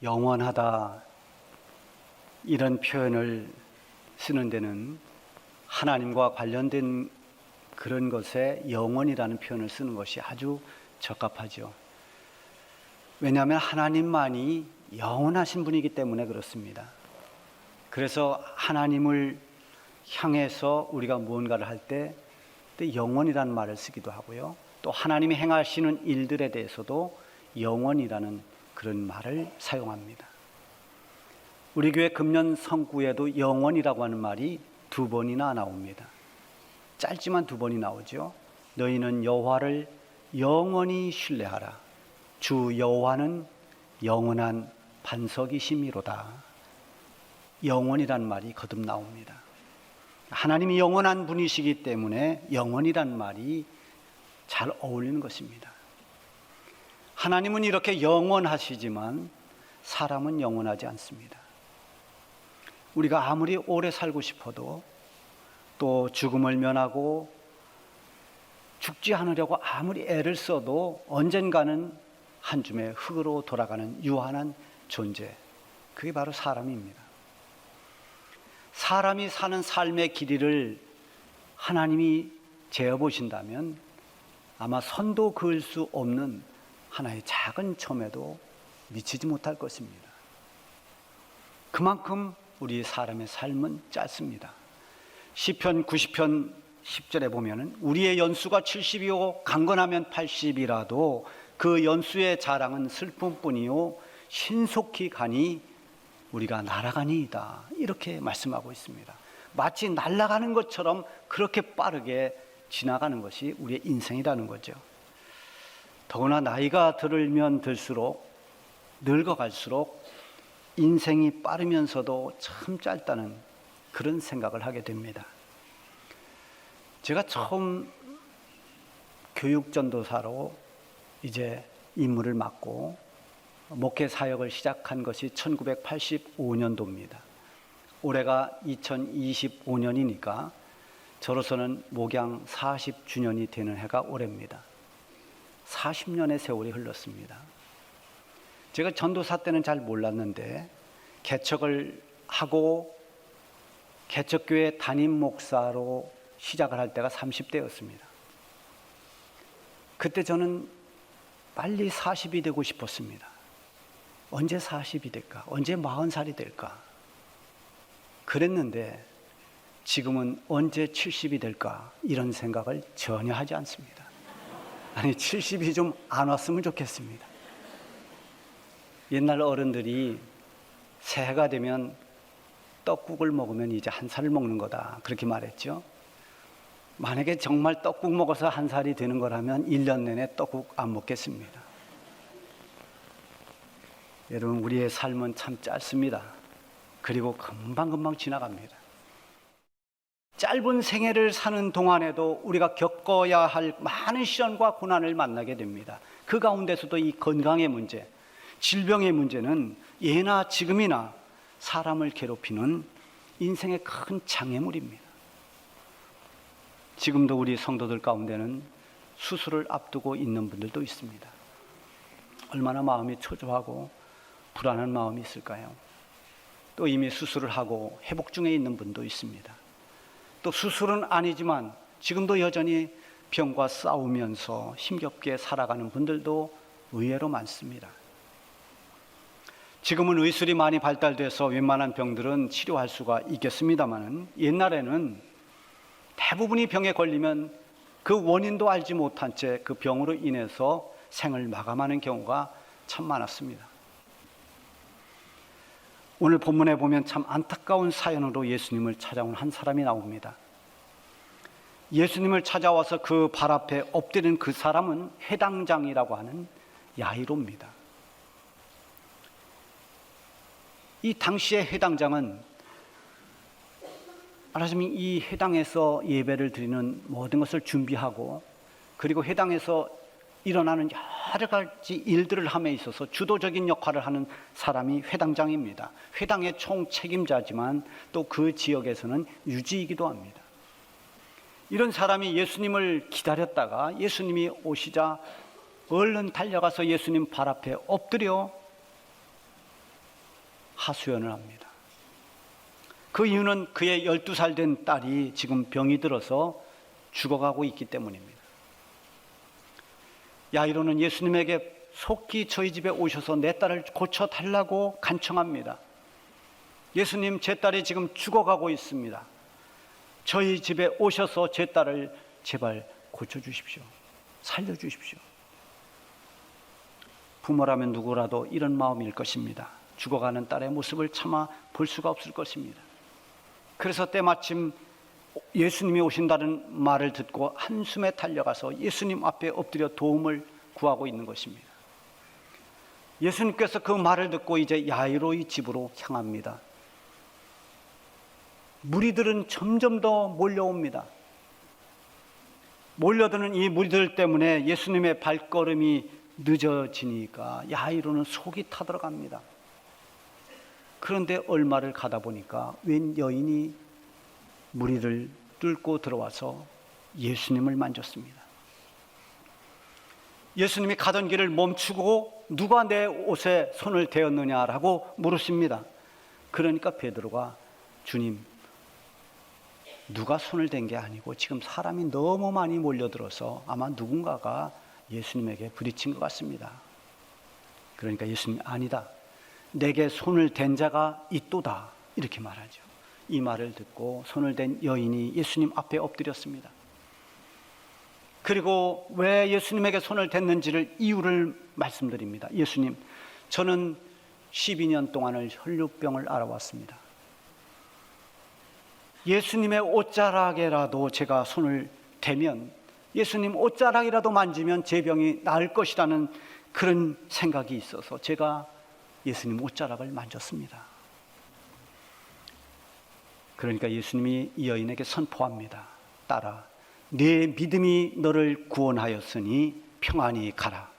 영원하다 이런 표현을 쓰는 데는 하나님과 관련된 그런 것에 영원이라는 표현을 쓰는 것이 아주 적합하죠. 왜냐하면 하나님만이 영원하신 분이기 때문에 그렇습니다. 그래서 하나님을 향해서 우리가 무언가를 할 때 영원이라는 말을 쓰기도 하고요. 또 하나님이 행하시는 일들에 대해서도 영원이라는 그런 말을 사용합니다. 우리 교회 금년 성구에도 영원이라고 하는 말이 2번이나 나옵니다. 짧지만 2번이 나오죠. 너희는 여호와를 영원히 신뢰하라. 주 여호와는 영원한 반석이심이로다. 영원이란 말이 거듭 나옵니다. 하나님이 영원한 분이시기 때문에 영원이란 말이 잘 어울리는 것입니다. 하나님은 이렇게 영원하시지만 사람은 영원하지 않습니다. 우리가 아무리 오래 살고 싶어도 또 죽음을 면하고 죽지 않으려고 아무리 애를 써도 언젠가는 한 줌의 흙으로 돌아가는 유한한 존재, 그게 바로 사람입니다. 사람이 사는 삶의 길이를 하나님이 재어보신다면 아마 선도 그을 수 없는 하나의 작은 점에도 미치지 못할 것입니다. 그만큼 우리 사람의 삶은 짧습니다. 시편 90편 10절에 보면 우리의 연수가 70이요 강건하면 80이라도 그 연수의 자랑은 슬픔뿐이요 신속히 가니 우리가 날아가니이다, 이렇게 말씀하고 있습니다. 마치 날아가는 것처럼 그렇게 빠르게 지나가는 것이 우리의 인생이라는 거죠. 더구나 나이가 들면 들수록, 늙어갈수록 인생이 빠르면서도 참 짧다는 그런 생각을 하게 됩니다. 제가 처음 교육전도사로 이제 임무를 맡고 목회 사역을 시작한 것이 1985년도입니다. 올해가 2025년이니까 저로서는 목양 40주년이 되는 해가 올해입니다. 40년의 세월이 흘렀습니다. 제가 전도사 때는 잘 몰랐는데 개척을 하고 개척교회 담임 목사로 시작을 할 때가 30대였습니다. 그때 저는 빨리 40이 되고 싶었습니다. 언제 40이 될까? 언제 40살이 될까? 그랬는데 지금은 언제 70이 될까? 이런 생각을 전혀 하지 않습니다. 아니, 70이 좀 안 왔으면 좋겠습니다. 옛날 어른들이 새해가 되면 떡국을 먹으면 이제 1살을 먹는 거다, 그렇게 말했죠. 만약에 정말 떡국 먹어서 1살이 되는 거라면 1년 내내 떡국 안 먹겠습니다. 여러분, 우리의 삶은 참 짧습니다. 그리고 금방금방 지나갑니다. 짧은 생애를 사는 동안에도 우리가 겪어야 할 많은 시련과 고난을 만나게 됩니다. 그 가운데서도 이 건강의 문제, 질병의 문제는 예나 지금이나 사람을 괴롭히는 인생의 큰 장애물입니다. 지금도 우리 성도들 가운데는 수술을 앞두고 있는 분들도 있습니다. 얼마나 마음이 초조하고 불안한 마음이 있을까요? 또 이미 수술을 하고 회복 중에 있는 분도 있습니다. 또 수술은 아니지만 지금도 여전히 병과 싸우면서 힘겹게 살아가는 분들도 의외로 많습니다. 지금은 의술이 많이 발달돼서 웬만한 병들은 치료할 수가 있겠습니다만 옛날에는 대부분이 병에 걸리면 그 원인도 알지 못한 채 그 병으로 인해서 생을 마감하는 경우가 참 많았습니다. 오늘 본문에 보면 참 안타까운 사연으로 예수님을 찾아온 한 사람이 나옵니다. 예수님을 찾아와서 그 발 앞에 엎드린 그 사람은 회당장이라고 하는 야이로입니다. 이 당시의 회당장은 말하자면 이 회당에서 예배를 드리는 모든 것을 준비하고 그리고 회당에서 일어나는 여러 가지 일들을 함에 있어서 주도적인 역할을 하는 사람이 회당장입니다. 회당의 총책임자지만 또 그 지역에서는 유지이기도 합니다. 이런 사람이 예수님을 기다렸다가 예수님이 오시자 얼른 달려가서 예수님 발 앞에 엎드려 하소연을 합니다. 그 이유는 그의 12살 된 딸이 지금 병이 들어서 죽어가고 있기 때문입니다. 야이로는 예수님에게 속히 저희 집에 오셔서 내 딸을 고쳐달라고 간청합니다. 예수님, 제 딸이 지금 죽어가고 있습니다. 저희 집에 오셔서 제 딸을 제발 고쳐주십시오. 살려주십시오. 부모라면 누구라도 이런 마음일 것입니다. 죽어가는 딸의 모습을 차마 볼 수가 없을 것입니다. 그래서 때마침 예수님이 오신다는 말을 듣고 한숨에 달려가서 예수님 앞에 엎드려 도움을 구하고 있는 것입니다. 예수님께서 그 말을 듣고 이제 야이로의 집으로 향합니다. 무리들은 점점 더 몰려옵니다. 몰려드는 이 무리들 때문에 예수님의 발걸음이 늦어지니까 야이로는 속이 타들어갑니다. 그런데 얼마를 가다 보니까 웬 여인이 무리를 뚫고 들어와서 예수님을 만졌습니다. 예수님이 가던 길을 멈추고 누가 내 옷에 손을 대었느냐라고 물으십니다. 그러니까 베드로가 주님, 누가 손을 댄 게 아니고 지금 사람이 너무 많이 몰려들어서 아마 누군가가 예수님에게 부딪힌 것 같습니다. 그러니까 예수님이 아니다. 내게 손을 댄 자가 있도다. 이렇게 말하죠. 이 말을 듣고 손을 댄 여인이 예수님 앞에 엎드렸습니다. 그리고 왜 예수님에게 손을 댔는지를 이유를 말씀드립니다. 예수님, 저는 12년 동안을 혈루병을 앓아왔습니다. 예수님의 옷자락에라도 제가 손을 대면, 예수님 옷자락이라도 만지면 제 병이 나을 것이라는 그런 생각이 있어서 제가 예수님 옷자락을 만졌습니다. 그러니까 예수님이 이 여인에게 선포합니다. 딸아, 네 믿음이 너를 구원하였으니 평안히 가라.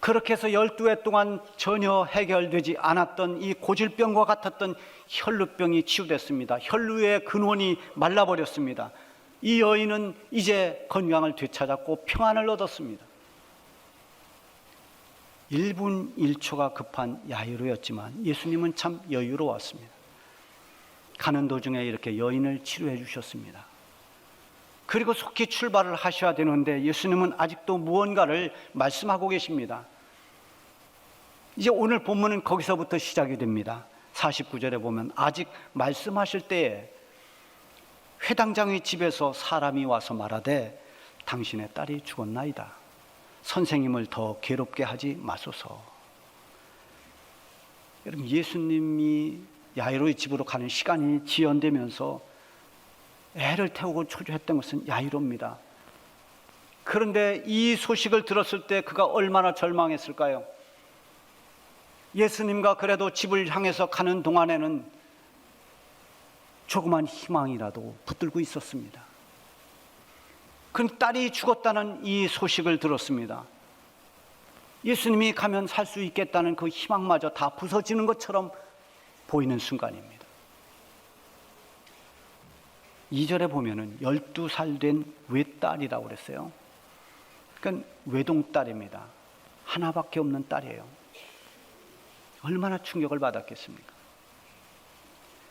그렇게 해서 12해 동안 전혀 해결되지 않았던 이 고질병과 같았던 혈루병이 치유됐습니다. 혈루의 근원이 말라버렸습니다. 이 여인은 이제 건강을 되찾았고 평안을 얻었습니다. 1분 1초가 급한 야이로였지만 예수님은 참 여유로웠습니다. 가는 도중에 이렇게 여인을 치료해 주셨습니다. 그리고 속히 출발을 하셔야 되는데 예수님은 아직도 무언가를 말씀하고 계십니다. 이제 오늘 본문은 거기서부터 시작이 됩니다. 49절에 보면 아직 말씀하실 때에 회당장의 집에서 사람이 와서 말하되 당신의 딸이 죽었나이다. 선생님을 더 괴롭게 하지 마소서. 여러분, 예수님이 야이로의 집으로 가는 시간이 지연되면서 애를 태우고 초조했던 것은 야이로입니다. 그런데 이 소식을 들었을 때 그가 얼마나 절망했을까요? 예수님과 그래도 집을 향해서 가는 동안에는 조그만 희망이라도 붙들고 있었습니다. 그 딸이 죽었다는 이 소식을 들었습니다. 예수님이 가면 살 수 있겠다는 그 희망마저 다 부서지는 것처럼 보이는 순간입니다. 2절에 보면은 12살 된 외딸이라고 그랬어요. 그러니까 외동딸입니다. 하나밖에 없는 딸이에요. 얼마나 충격을 받았겠습니까?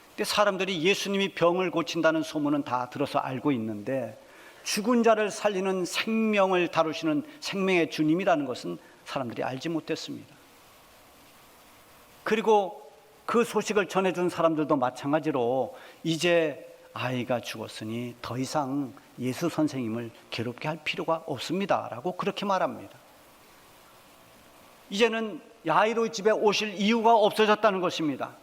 근데 사람들이 예수님이 병을 고친다는 소문은 다 들어서 알고 있는데 죽은 자를 살리는 생명을 다루시는 생명의 주님이라는 것은 사람들이 알지 못했습니다. 그리고 그 소식을 전해준 사람들도 마찬가지로 이제 아이가 죽었으니 더 이상 예수 선생님을 괴롭게 할 필요가 없습니다 라고 그렇게 말합니다. 이제는 야이로의 집에 오실 이유가 없어졌다는 것입니다.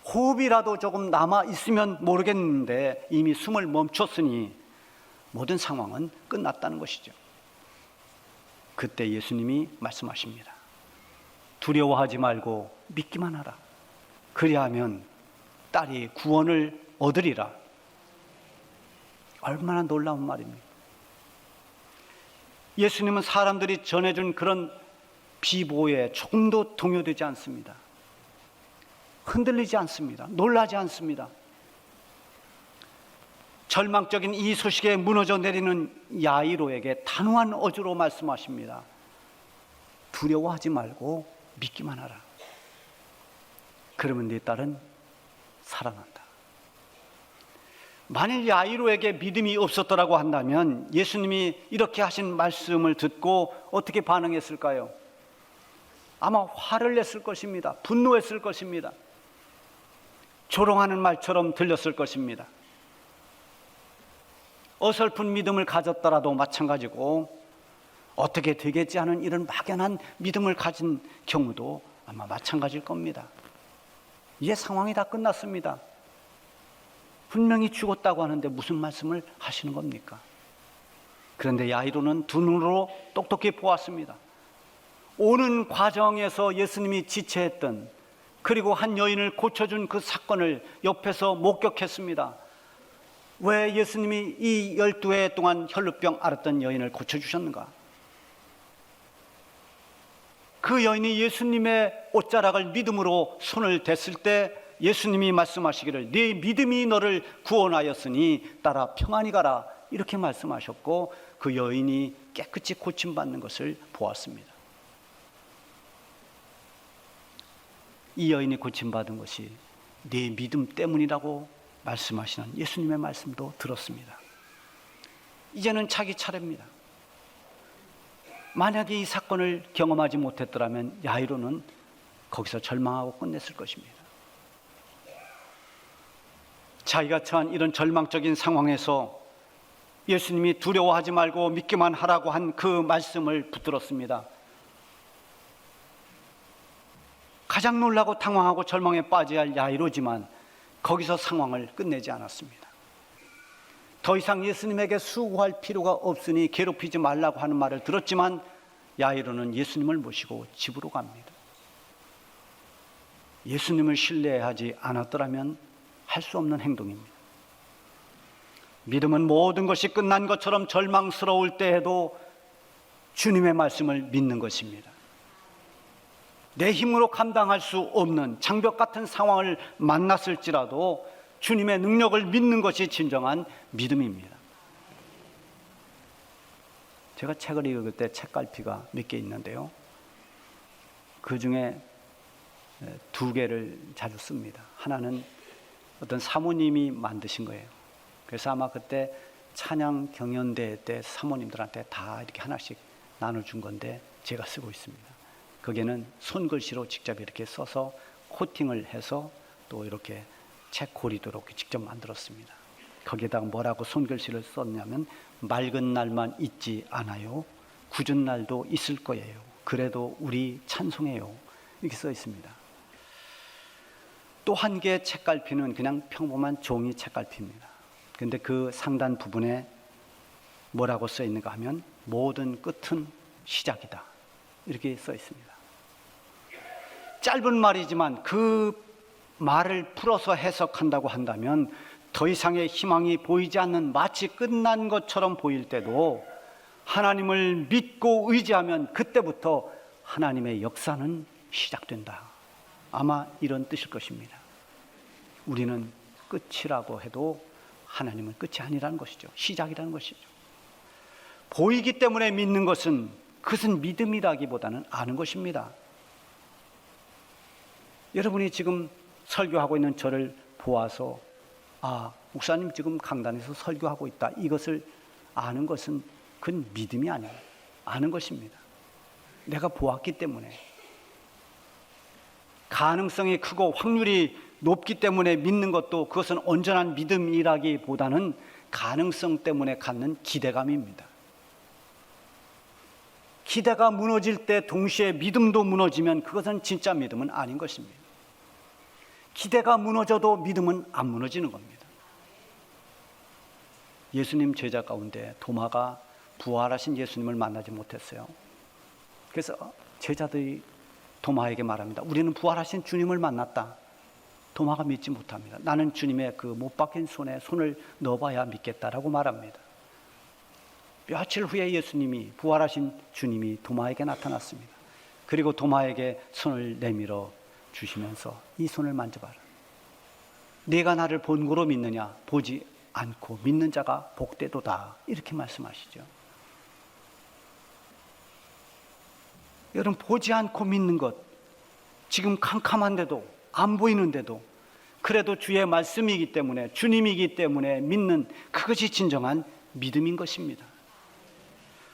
호흡이라도 조금 남아 있으면 모르겠는데 이미 숨을 멈췄으니 모든 상황은 끝났다는 것이죠. 그때 예수님이 말씀하십니다. 두려워하지 말고 믿기만 하라. 그리하면 딸이 구원을 얻으리라. 얼마나 놀라운 말입니까? 예수님은 사람들이 전해준 그런 비보에 조금도 동요되지 않습니다. 흔들리지 않습니다. 놀라지 않습니다. 절망적인 이 소식에 무너져 내리는 야이로에게 단호한 어조로 말씀하십니다. 두려워하지 말고 믿기만 하라. 그러면 네 딸은 살아난다. 만일 야이로에게 믿음이 없었더라고 한다면 예수님이 이렇게 하신 말씀을 듣고 어떻게 반응했을까요? 아마 화를 냈을 것입니다. 분노했을 것입니다. 조롱하는 말처럼 들렸을 것입니다. 어설픈 믿음을 가졌더라도 마찬가지고 어떻게 되겠지 하는 이런 막연한 믿음을 가진 경우도 아마 마찬가지일 겁니다. 이제 상황이 다 끝났습니다. 분명히 죽었다고 하는데 무슨 말씀을 하시는 겁니까? 그런데 야이로는 두 눈으로 똑똑히 보았습니다. 오는 과정에서 예수님이 지체했던, 그리고 한 여인을 고쳐준 그 사건을 옆에서 목격했습니다. 왜 예수님이 이 12해 동안 혈루병 앓았던 여인을 고쳐주셨는가? 그 여인이 예수님의 옷자락을 믿음으로 손을 댔을 때 예수님이 말씀하시기를 네 믿음이 너를 구원하였으니 따라 평안히 가라, 이렇게 말씀하셨고 그 여인이 깨끗이 고침받는 것을 보았습니다. 이 여인이 고침받은 것이 네 믿음 때문이라고 말씀하시는 예수님의 말씀도 들었습니다. 이제는 자기 차례입니다. 만약에 이 사건을 경험하지 못했더라면 야이로는 거기서 절망하고 끝냈을 것입니다. 자기가 처한 이런 절망적인 상황에서 예수님이 두려워하지 말고 믿기만 하라고 한 그 말씀을 붙들었습니다. 가장 놀라고 당황하고 절망에 빠져야 할 야이로지만 거기서 상황을 끝내지 않았습니다. 더 이상 예수님에게 수고할 필요가 없으니 괴롭히지 말라고 하는 말을 들었지만 야이로는 예수님을 모시고 집으로 갑니다. 예수님을 신뢰하지 않았더라면 할 수 없는 행동입니다. 믿음은 모든 것이 끝난 것처럼 절망스러울 때에도 주님의 말씀을 믿는 것입니다. 내 힘으로 감당할 수 없는 장벽 같은 상황을 만났을지라도 주님의 능력을 믿는 것이 진정한 믿음입니다. 제가 책을 읽을 때 책갈피가 몇 개 있는데요, 그 중에 2개를 자주 씁니다. 하나는 어떤 사모님이 만드신 거예요. 그래서 아마 그때 찬양 경연대 때 사모님들한테 다 이렇게 하나씩 나눠준 건데 제가 쓰고 있습니다. 거기에는 손글씨로 직접 이렇게 써서 코팅을 해서 또 이렇게 책 고리도 이렇게 직접 만들었습니다. 거기에다가 뭐라고 손글씨를 썼냐면 맑은 날만 있지 않아요. 굳은 날도 있을 거예요. 그래도 우리 찬송해요. 이렇게 써 있습니다. 또 한 개의 책갈피는 그냥 평범한 종이 책갈피입니다. 근데 그 상단 부분에 뭐라고 써 있는가 하면 모든 끝은 시작이다, 이렇게 써 있습니다. 짧은 말이지만 그 말을 풀어서 해석한다고 한다면 더 이상의 희망이 보이지 않는, 마치 끝난 것처럼 보일 때도 하나님을 믿고 의지하면 그때부터 하나님의 역사는 시작된다. 아마 이런 뜻일 것입니다. 우리는 끝이라고 해도 하나님은 끝이 아니라는 것이죠. 시작이라는 것이죠. 보이기 때문에 믿는 것은, 그것은 믿음이라기보다는 아는 것입니다. 여러분이 지금 설교하고 있는 저를 보아서 목사님 지금 강단에서 설교하고 있다, 이것을 아는 것은 그건 믿음이 아니에요. 아는 것입니다. 내가 보았기 때문에. 가능성이 크고 확률이 높기 때문에 믿는 것도 그것은 온전한 믿음이라기보다는 가능성 때문에 갖는 기대감입니다. 기대가 무너질 때 동시에 믿음도 무너지면 그것은 진짜 믿음은 아닌 것입니다. 기대가 무너져도 믿음은 안 무너지는 겁니다. 예수님 제자 가운데 도마가 부활하신 예수님을 만나지 못했어요. 그래서 제자들이 도마에게 말합니다. 우리는 부활하신 주님을 만났다. 도마가 믿지 못합니다. 나는 주님의 그 못 박힌 손에 손을 넣어봐야 믿겠다라고 말합니다. 며칠 후에 예수님이, 부활하신 주님이 도마에게 나타났습니다. 그리고 도마에게 손을 내밀어 주시면서 이 손을 만져봐라. 네가 나를 본고로 믿느냐? 보지 않고 믿는 자가 복되도다. 이렇게 말씀하시죠. 여러분, 보지 않고 믿는 것, 지금 캄캄한데도 안 보이는데도 그래도 주의 말씀이기 때문에, 주님이기 때문에 믿는, 그것이 진정한 믿음인 것입니다.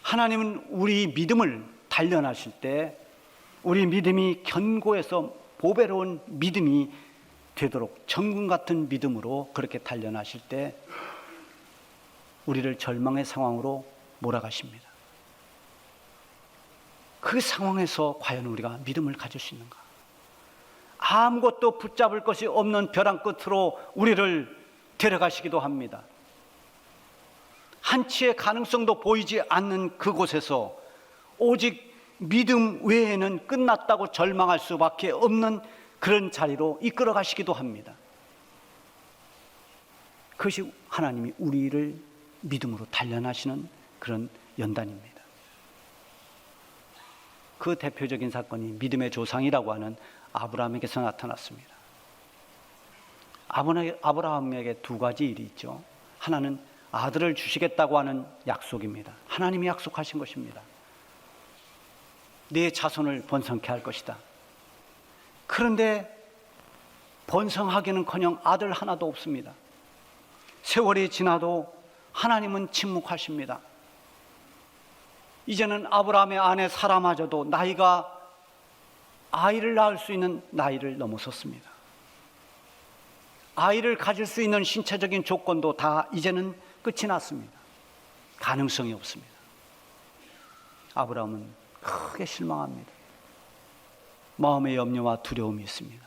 하나님은 우리 믿음을 단련하실 때 우리 믿음이 견고해서 보배로운 믿음이 되도록 정금 같은 믿음으로 그렇게 단련하실 때 우리를 절망의 상황으로 몰아가십니다. 그 상황에서 과연 우리가 믿음을 가질 수 있는가? 아무것도 붙잡을 것이 없는 벼랑 끝으로 우리를 데려가시기도 합니다. 한치의 가능성도 보이지 않는 그곳에서 오직 믿음 외에는 끝났다고 절망할 수밖에 없는 그런 자리로 이끌어 가시기도 합니다. 그것이 하나님이 우리를 믿음으로 단련하시는 그런 연단입니다. 그 대표적인 사건이 믿음의 조상이라고 하는 아브라함에게서 나타났습니다. 아브라함에게 두 가지 일이 있죠. 하나는 아들을 주시겠다고 하는 약속입니다. 하나님이 약속하신 것입니다. 네 자손을 번성케 할 것이다. 그런데 번성하기는커녕 아들 하나도 없습니다. 세월이 지나도 하나님은 침묵하십니다. 이제는 아브라함의 아내 사라마저도 나이가 아이를 낳을 수 있는 나이를 넘어섰습니다. 아이를 가질 수 있는 신체적인 조건도 다 이제는 끝이 났습니다. 가능성이 없습니다. 아브라함은 크게 실망합니다. 마음의 염려와 두려움이 있습니다.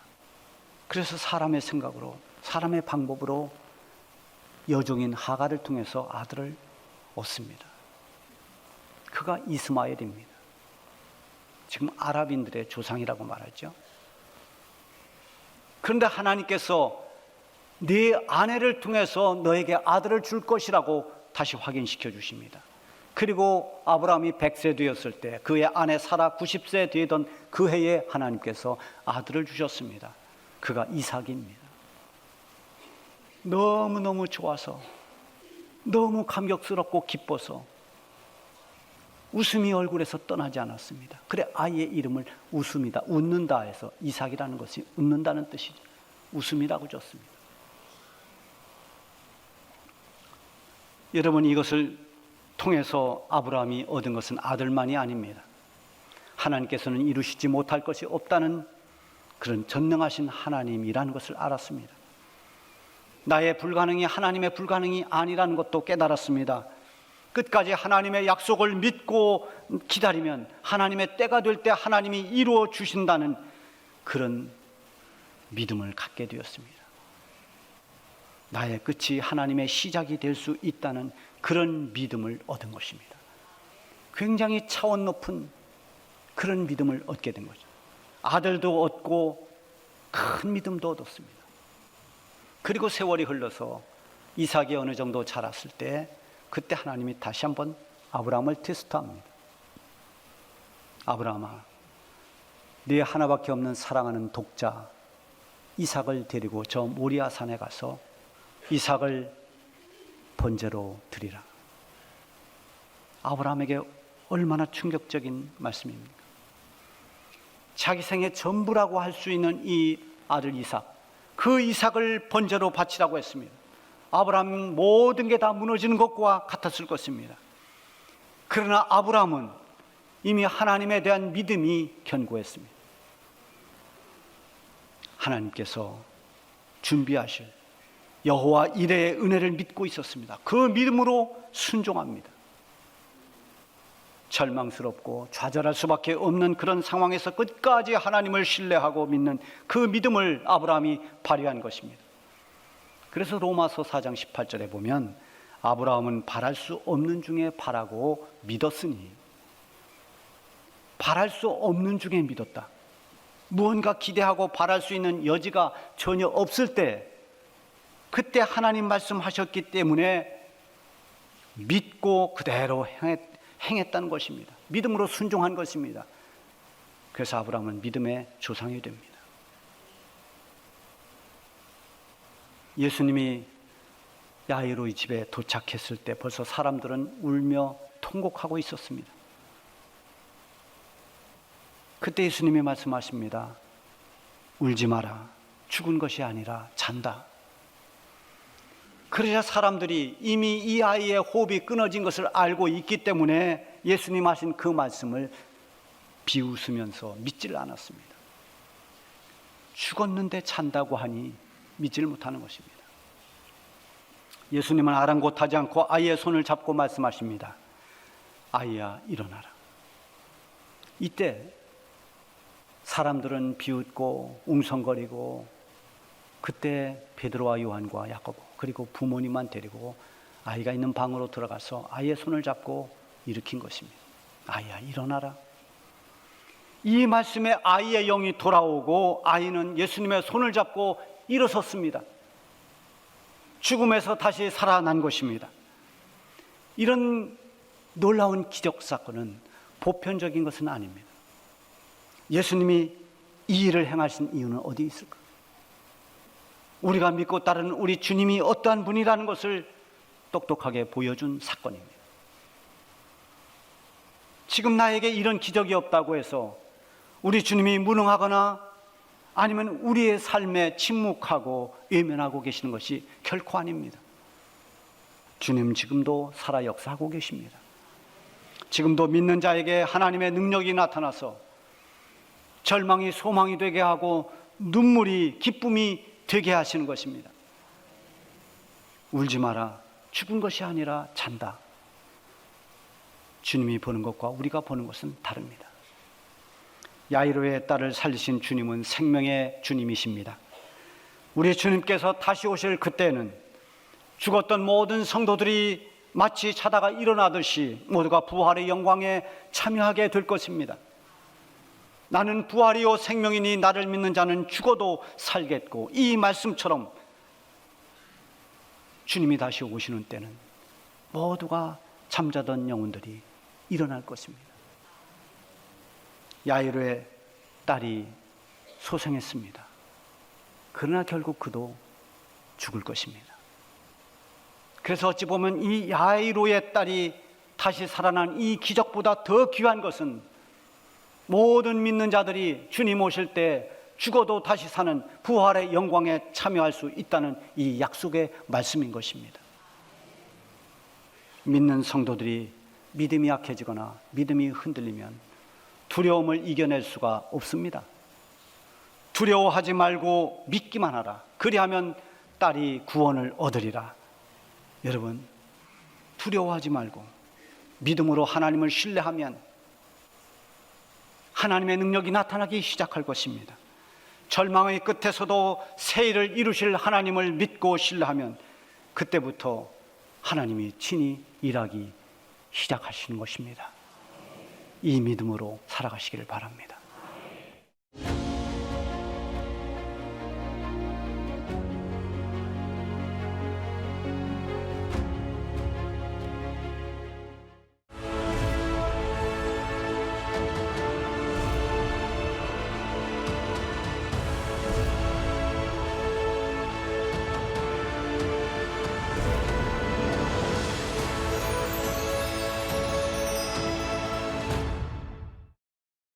그래서 사람의 생각으로, 사람의 방법으로 여종인 하갈을 통해서 아들을 얻습니다. 그가 이스마엘입니다. 지금 아랍인들의 조상이라고 말하죠. 그런데 하나님께서 네 아내를 통해서 너에게 아들을 줄 것이라고 다시 확인시켜 주십니다. 그리고 아브라함이 100세 되었을 때 그의 아내 사라 90세 되던 그 해에 하나님께서 아들을 주셨습니다. 그가 이삭입니다. 너무너무 좋아서, 너무 감격스럽고 기뻐서 웃음이 얼굴에서 떠나지 않았습니다. 그래 아이의 이름을 웃음이다, 웃는다 해서 이삭이라는 것이 웃는다는 뜻이죠. 웃음이라고 줬습니다. 여러분, 이것을 통해서 아브라함이 얻은 것은 아들만이 아닙니다. 하나님께서는 이루시지 못할 것이 없다는 그런 전능하신 하나님이라는 것을 알았습니다. 나의 불가능이 하나님의 불가능이 아니라는 것도 깨달았습니다. 끝까지 하나님의 약속을 믿고 기다리면 하나님의 때가 될 때 하나님이 이루어 주신다는 그런 믿음을 갖게 되었습니다. 나의 끝이 하나님의 시작이 될 수 있다는 그런 믿음을 얻은 것입니다. 굉장히 차원 높은 그런 믿음을 얻게 된 거죠. 아들도 얻고 큰 믿음도 얻었습니다. 그리고 세월이 흘러서 이삭이 어느 정도 자랐을 때 그때 하나님이 다시 한번 아브라함을 테스트합니다. 아브라함아, 네 하나밖에 없는 사랑하는 독자 이삭을 데리고 저 모리아 산에 가서 이삭을 번제로 드리라. 아브라함에게 얼마나 충격적인 말씀입니까? 자기 생의 전부라고 할 수 있는 이 아들 이삭, 그 이삭을 번제로 바치라고 했습니다. 아브라함은 모든 게 다 무너지는 것과 같았을 것입니다. 그러나 아브라함은 이미 하나님에 대한 믿음이 견고했습니다. 하나님께서 준비하실 여호와 이레의 은혜를 믿고 있었습니다. 그 믿음으로 순종합니다. 절망스럽고 좌절할 수밖에 없는 그런 상황에서 끝까지 하나님을 신뢰하고 믿는 그 믿음을 아브라함이 발휘한 것입니다. 그래서 로마서 4장 18절에 보면 아브라함은 바랄 수 없는 중에 바라고 믿었으니, 바랄 수 없는 중에 믿었다. 무언가 기대하고 바랄 수 있는 여지가 전혀 없을 때 그때 하나님 말씀하셨기 때문에 믿고 그대로 행했다는 것입니다. 믿음으로 순종한 것입니다. 그래서 아브라함은 믿음의 조상이 됩니다. 예수님이 야이로의 집에 도착했을 때 벌써 사람들은 울며 통곡하고 있었습니다. 그때 예수님이 말씀하십니다. 울지 마라. 죽은 것이 아니라 잔다. 그러자 사람들이 이미 이 아이의 호흡이 끊어진 것을 알고 있기 때문에 예수님 하신 그 말씀을 비웃으면서 믿질 않았습니다. 죽었는데 잔다고 하니 믿질 못하는 것입니다. 예수님은 아랑곳하지 않고 아이의 손을 잡고 말씀하십니다. 아이야, 일어나라. 이때 사람들은 비웃고 웅성거리고, 그때 베드로와 요한과 야고보 그리고 부모님만 데리고 아이가 있는 방으로 들어가서 아이의 손을 잡고 일으킨 것입니다. 아이야, 일어나라. 이 말씀에 아이의 영이 돌아오고 아이는 예수님의 손을 잡고 일어섰습니다. 죽음에서 다시 살아난 것입니다. 이런 놀라운 기적 사건은 보편적인 것은 아닙니다. 예수님이 이 일을 행하신 이유는 어디 있을까? 우리가 믿고 따르는 우리 주님이 어떠한 분이라는 것을 똑똑하게 보여준 사건입니다. 지금 나에게 이런 기적이 없다고 해서 우리 주님이 무능하거나 아니면 우리의 삶에 침묵하고 외면하고 계시는 것이 결코 아닙니다. 주님 지금도 살아 역사하고 계십니다. 지금도 믿는 자에게 하나님의 능력이 나타나서 절망이 소망이 되게 하고 눈물이 기쁨이 되게 하시는 것입니다. 울지 마라. 죽은 것이 아니라 잔다. 주님이 보는 것과 우리가 보는 것은 다릅니다. 야이로의 딸을 살리신 주님은 생명의 주님이십니다. 우리 주님께서 다시 오실 그때는 죽었던 모든 성도들이 마치 자다가 일어나듯이 모두가 부활의 영광에 참여하게 될 것입니다. 나는 부활이요 생명이니 나를 믿는 자는 죽어도 살겠고, 이 말씀처럼 주님이 다시 오시는 때는 모두가 잠자던 영혼들이 일어날 것입니다. 야이로의 딸이 소생했습니다. 그러나 결국 그도 죽을 것입니다. 그래서 어찌 보면 이 야이로의 딸이 다시 살아난 이 기적보다 더 귀한 것은 모든 믿는 자들이 주님 오실 때 죽어도 다시 사는 부활의 영광에 참여할 수 있다는 이 약속의 말씀인 것입니다. 믿는 성도들이 믿음이 약해지거나 믿음이 흔들리면 두려움을 이겨낼 수가 없습니다. 두려워하지 말고 믿기만 하라. 그리하면 딸이 구원을 얻으리라. 여러분, 두려워하지 말고 믿음으로 하나님을 신뢰하면 하나님의 능력이 나타나기 시작할 것입니다. 절망의 끝에서도 새 일을 이루실 하나님을 믿고 신뢰하면 그때부터 하나님이 친히 일하기 시작하시는 것입니다. 이 믿음으로 살아가시기를 바랍니다.